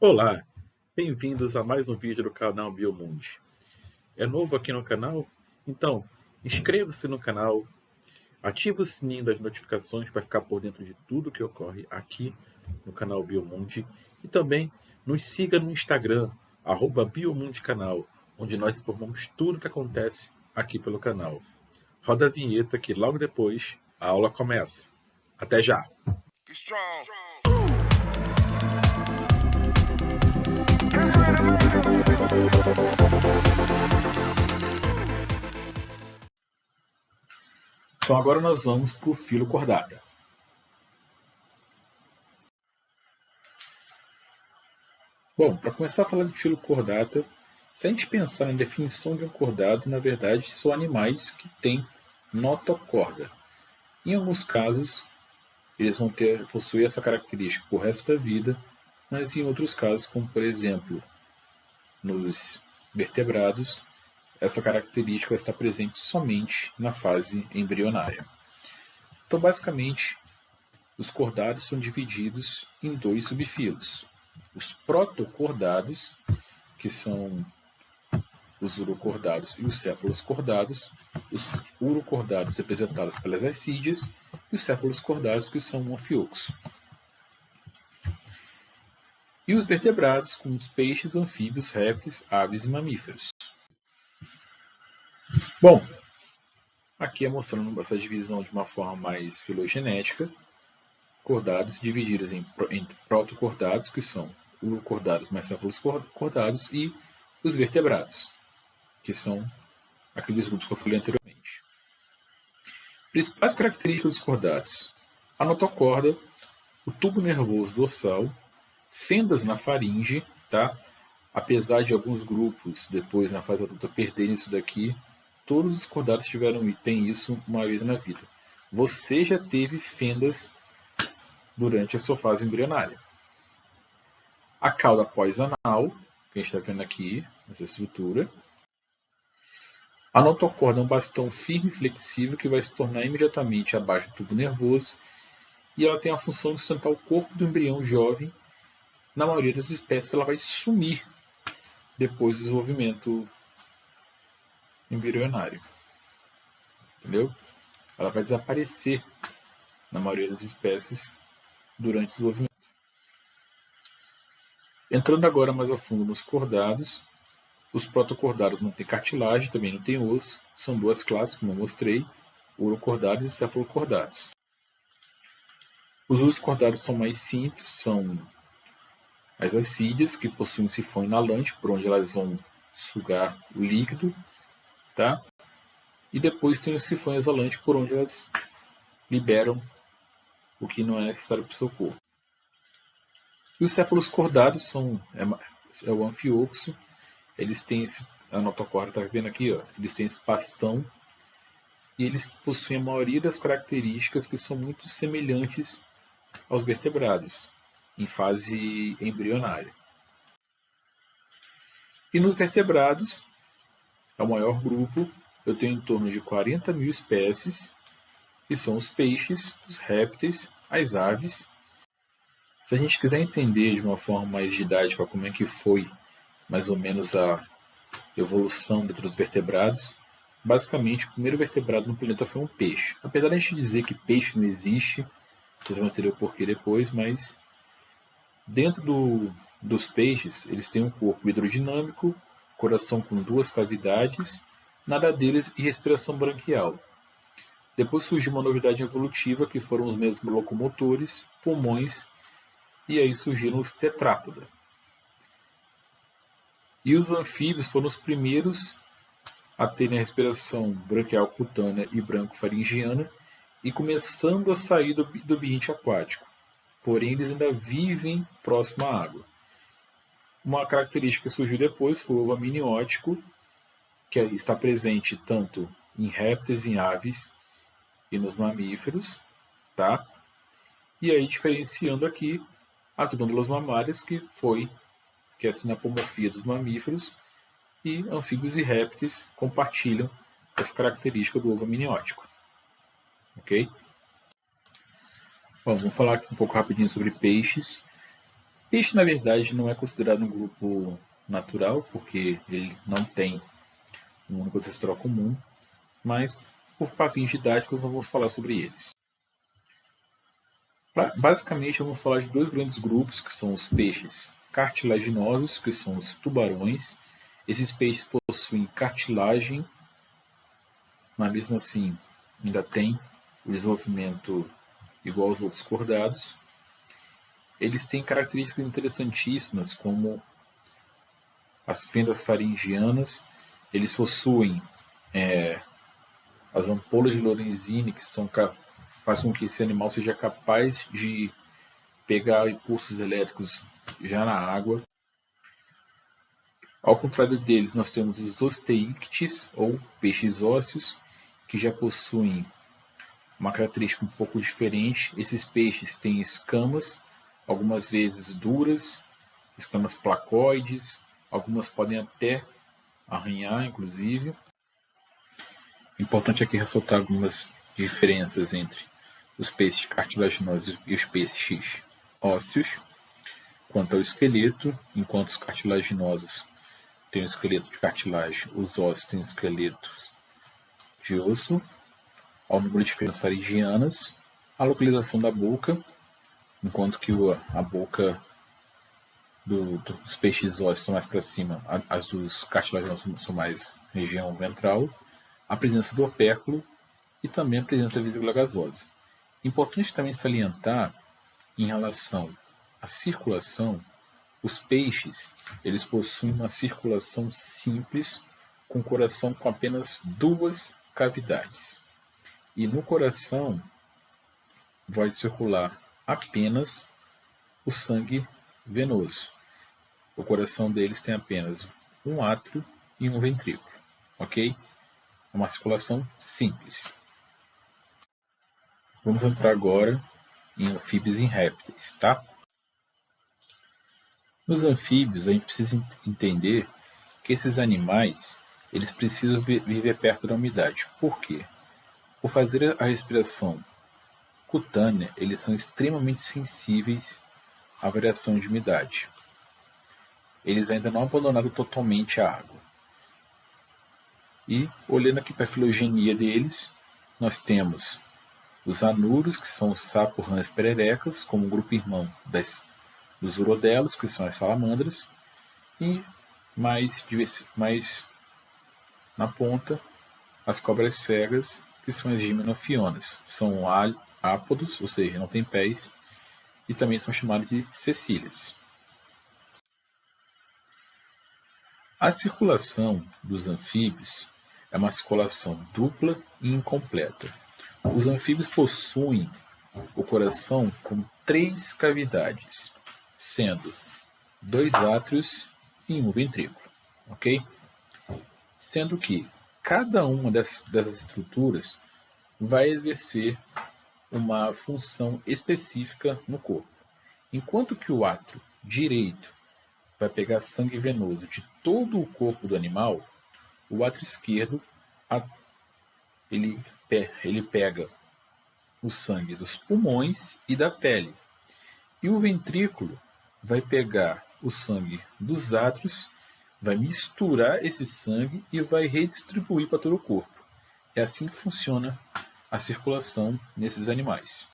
Olá, bem-vindos a mais um vídeo do canal Biomundi. É novo aqui no canal? Então, inscreva-se no canal, ative o sininho das notificações para ficar por dentro de tudo que ocorre aqui no canal Biomundi e também nos siga no Instagram, @biomundicanal, onde nós informamos tudo o que acontece aqui pelo canal. Roda a vinheta que logo depois a aula começa. Até já! Então agora nós vamos para o filo cordata. Bom, para começar a falar de filo cordata, se a gente pensar na definição de um cordado, na verdade são animais que têm notocorda. Em alguns casos, eles vão possuir essa característica por resto da vida, mas em outros casos, como por exemplo nos vertebrados, essa característica está presente somente na fase embrionária. Então, basicamente, os cordados são divididos em dois subfilos. Os protocordados, que são os urocordados e os céfalos cordados, os urocordados representados pelas ascídeas e os céfalos cordados, que são o anfíoxo. E os vertebrados, com os peixes, anfíbios, répteis, aves e mamíferos. Bom, aqui é mostrando essa divisão de uma forma mais filogenética. Cordados divididos em protocordados, que são urocordados mais céfalos cordados, e os vertebrados, que são aqueles grupos que eu falei anteriormente. Principais características dos cordados: a notocorda, o tubo nervoso dorsal, fendas na faringe, tá? Apesar de alguns grupos, depois na fase adulta, perderem isso daqui, todos os cordados tiveram e têm isso uma vez na vida. Você já teve fendas durante a sua fase embrionária. A cauda pós-anal, que a gente está vendo aqui, nessa estrutura. A notocorda é um bastão firme e flexível que vai se tornar imediatamente abaixo do tubo nervoso, e ela tem a função de sustentar o corpo do embrião jovem. Na maioria das espécies, ela vai sumir depois do desenvolvimento embrionário. Entendeu? Ela vai desaparecer na maioria das espécies durante o desenvolvimento. Entrando agora mais a fundo nos cordados, os protocordados não têm cartilagem, também não têm osso, são duas classes, como eu mostrei, urocordados e cefalocordados. Os urocordados são mais simples, são as ascídeas, que possuem um sifão inalante, por onde elas vão sugar o líquido, tá? E depois tem o sifão exalante, por onde elas liberam o que não é necessário para o seu corpo. E os céfalos cordados são o anfíoxo. Eles têm a notocorda, está vendo aqui, ó, eles têm esse bastão e eles possuem a maioria das características que são muito semelhantes aos vertebrados em fase embrionária. E nos vertebrados, é o maior grupo, eu tenho em torno de 40 mil espécies, que são os peixes, os répteis, as aves. Se a gente quiser entender de uma forma mais didática como é que foi mais ou menos a evolução dentro dos vertebrados, basicamente o primeiro vertebrado no planeta foi um peixe. Apesar de a gente dizer que peixe não existe, vocês vão entender o porquê depois, mas dentro dos peixes eles têm um corpo hidrodinâmico, coração com duas cavidades, nadadeiras e respiração branquial. Depois surgiu uma novidade evolutiva que foram os mesmos locomotores, pulmões, e aí surgiram os tetrápoda. E os anfíbios foram os primeiros a terem a respiração branquial cutânea e branco-faringiana e começando a sair do ambiente aquático. Porém, eles ainda vivem próximo à água. Uma característica que surgiu depois foi o ovo amniótico, que está presente tanto em répteis, em aves e nos mamíferos, tá? E aí diferenciando aqui as glândulas mamárias, que é a sinapomorfia dos mamíferos, e anfíbios e répteis compartilham essa característica do ovo amniótico. Ok? Bom, vamos falar aqui um pouco rapidinho sobre peixes. Peixe, na verdade, não é considerado um grupo natural, porque ele não tem um único ancestral comum, mas por fins didáticos nós vamos falar sobre eles. Basicamente, vamos falar de dois grandes grupos, que são os peixes cartilaginosos, que são os tubarões. Esses peixes possuem cartilagem, mas mesmo assim ainda tem o desenvolvimento igual aos outros cordados. Eles têm características interessantíssimas, como as fendas faringianas. Eles possuem as ampolas de Lorenzini, que fazem com que esse animal seja capaz de pegar impulsos elétricos já na água. Ao contrário deles, nós temos os osteíctes, ou peixes ósseos, que já possuem uma característica um pouco diferente. Esses peixes têm escamas, algumas vezes duras, escamas placoides, algumas podem até arranhar, inclusive. Importante aqui ressaltar algumas diferenças entre os peixes cartilaginosos e os peixes ósseos. Quanto ao esqueleto, enquanto os cartilaginosos têm um esqueleto de cartilagem, os ósseos têm um esqueleto de osso. Ao número de fendas faringianas, a localização da boca, enquanto que a boca dos peixes ósseos são mais para cima, as dos cartilaginosos são mais região ventral, a presença do opérculo e também a presença da vesícula gasosa. Importante também salientar, em relação à circulação, os peixes eles possuem uma circulação simples, com coração com apenas duas cavidades. E no coração vai circular apenas o sangue venoso. O coração deles tem apenas um átrio e um ventrículo, ok? É uma circulação simples. Vamos entrar agora em anfíbios e em répteis, tá? Nos anfíbios, a gente precisa entender que esses animais eles precisam viver perto da umidade. Por quê? Por fazer a respiração cutânea, eles são extremamente sensíveis à variação de umidade. Eles ainda não abandonaram totalmente a água. E, olhando aqui para a filogenia deles, nós temos os anuros, que são os sapos, rãs, pererecas, como um grupo irmão dos urodelos, que são as salamandras, e mais na ponta, as cobras cegas, que são as gimnofionas. São ápodos, ou seja, não têm pés, e também são chamados de cecílias. A circulação dos anfíbios é uma circulação dupla e incompleta. Os anfíbios possuem o coração com 3 cavidades, sendo 2 átrios e um ventrículo, ok? Sendo que cada uma dessas estruturas vai exercer uma função específica no corpo. Enquanto que o átrio direito vai pegar sangue venoso de todo o corpo do animal, o átrio esquerdo ele pega o sangue dos pulmões e da pele. E o ventrículo vai pegar o sangue dos átrios, vai misturar esse sangue e vai redistribuir para todo o corpo. É assim que funciona a circulação nesses animais.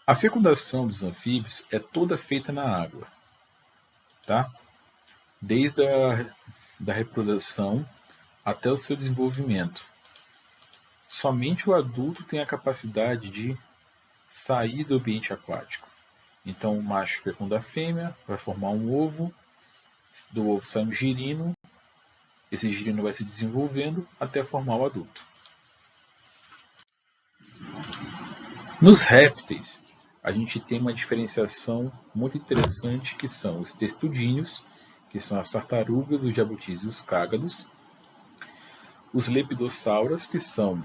A fecundação dos anfíbios é toda feita na água, tá? Desde da reprodução até o seu desenvolvimento. Somente o adulto tem a capacidade de sair do ambiente aquático. Então o macho fecunda a fêmea, vai formar um ovo, do ovo sai um girino, esse girino vai se desenvolvendo até formar o adulto. Nos répteis, a gente tem uma diferenciação muito interessante, que são os testudíneos, que são as tartarugas, os jabutis e os cágados, os lepidossauros, que são,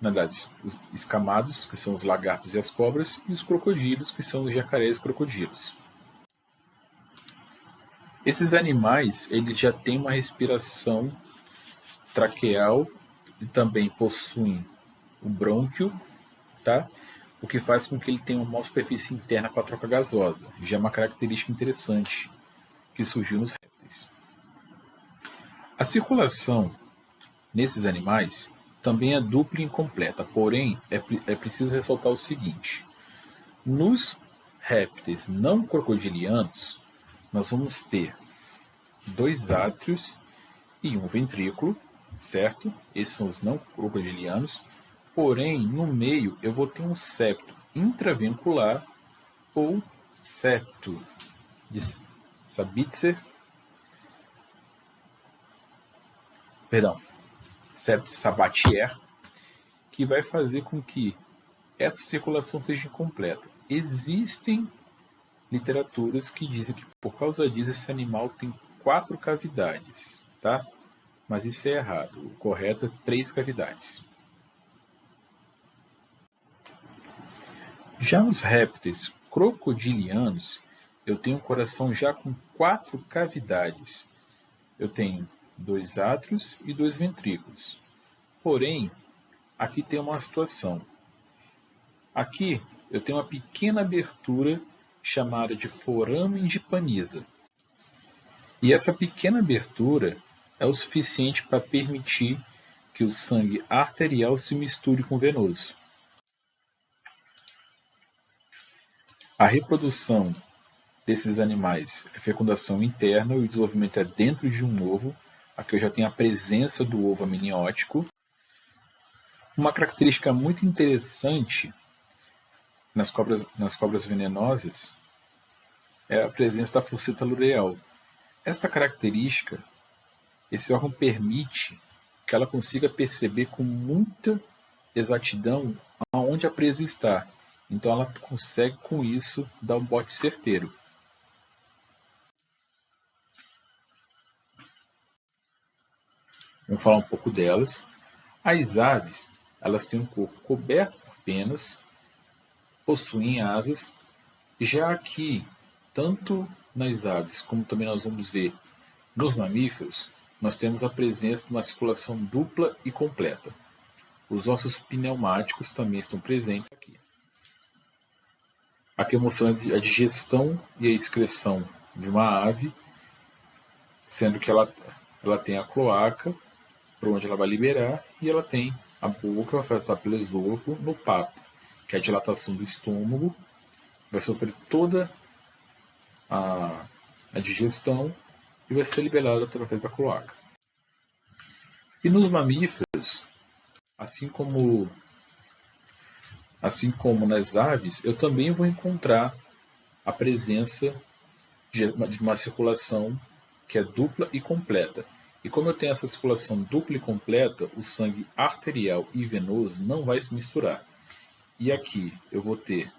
na verdade, os escamados, que são os lagartos e as cobras, e os crocodilos, que são os jacarés e crocodilos. Esses animais eles já têm uma respiração traqueal e também possuem o brônquio, tá? o que faz com que ele tenha uma maior superfície interna com a troca gasosa. Já é uma característica interessante que surgiu nos répteis. A circulação nesses animais também é dupla e incompleta, porém é preciso ressaltar o seguinte: nos répteis não crocodilianos, nós vamos ter 2 átrios e um ventrículo, certo? Esses são os não crocodilianos. Porém, no meio eu vou ter um septo intravencular ou septo de Sabitzer, septo Sabatier, que vai fazer com que essa circulação seja incompleta. Existem literaturas que dizem que por causa disso esse animal tem 4 cavidades, tá? Mas isso é errado. O correto é 3 cavidades. Já nos répteis crocodilianos, eu tenho um coração já com 4 cavidades. Eu tenho 2 átrios e 2 ventrículos. Porém, aqui tem uma situação. Aqui eu tenho uma pequena abertura chamada de foramen de Panisa. E essa pequena abertura é o suficiente para permitir que o sangue arterial se misture com o venoso. A reprodução desses animais é fecundação interna e o desenvolvimento é dentro de um ovo. Aqui eu já tenho a presença do ovo amniótico. Uma característica muito interessante nas cobras venenosas é a presença da fosseta lureal. Essa característica, esse órgão permite que ela consiga perceber com muita exatidão aonde a presa está. Então ela consegue com isso dar um bote certeiro. Vamos falar um pouco delas. As aves, elas têm um corpo coberto por penas, possuem asas, já que tanto nas aves como também nós vamos ver nos mamíferos, nós temos a presença de uma circulação dupla e completa. Os ossos pneumáticos também estão presentes aqui. Aqui mostrando a digestão e a excreção de uma ave, sendo que ela tem a cloaca, por onde ela vai liberar, e ela tem a boca, vai passar pelo esôfago, no papo, que é a dilatação do estômago, vai sofrer toda a digestão e vai ser liberada através da cloaca. E nos mamíferos, assim como nas aves, eu também vou encontrar a presença de uma circulação que é dupla e completa. E como eu tenho essa circulação dupla e completa, o sangue arterial e venoso não vai se misturar. E aqui eu vou ter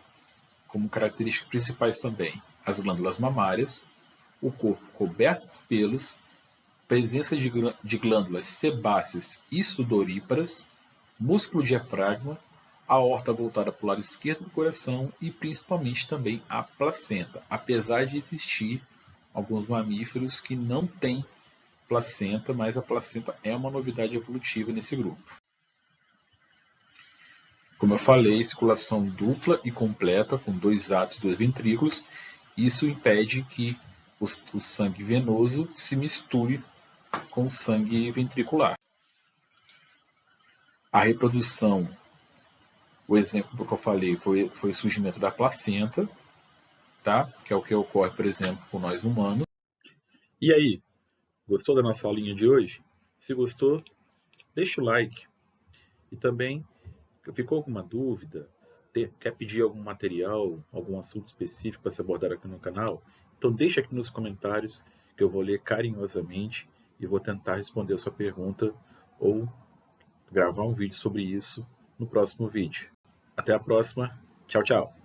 como características principais também as glândulas mamárias, o corpo coberto por pelos, presença de glândulas sebáceas e sudoríparas, músculo diafragma, a aorta voltada para o lado esquerdo do coração e principalmente também a placenta, apesar de existir alguns mamíferos que não têm placenta, mas a placenta é uma novidade evolutiva nesse grupo. Como eu falei, circulação dupla e completa, com 2 átrios e 2 ventrículos, isso impede que o sangue venoso se misture com o sangue ventricular. A reprodução, o exemplo que eu falei foi o surgimento da placenta, tá? Que é o que ocorre, por exemplo, com nós humanos. E aí, gostou da nossa aulinha de hoje? Se gostou, deixa o like. E também, ficou alguma dúvida? Quer pedir algum material, algum assunto específico para ser abordado aqui no canal? Então deixa aqui nos comentários que eu vou ler carinhosamente e vou tentar responder a sua pergunta ou gravar um vídeo sobre isso no próximo vídeo. Até a próxima. Tchau, tchau.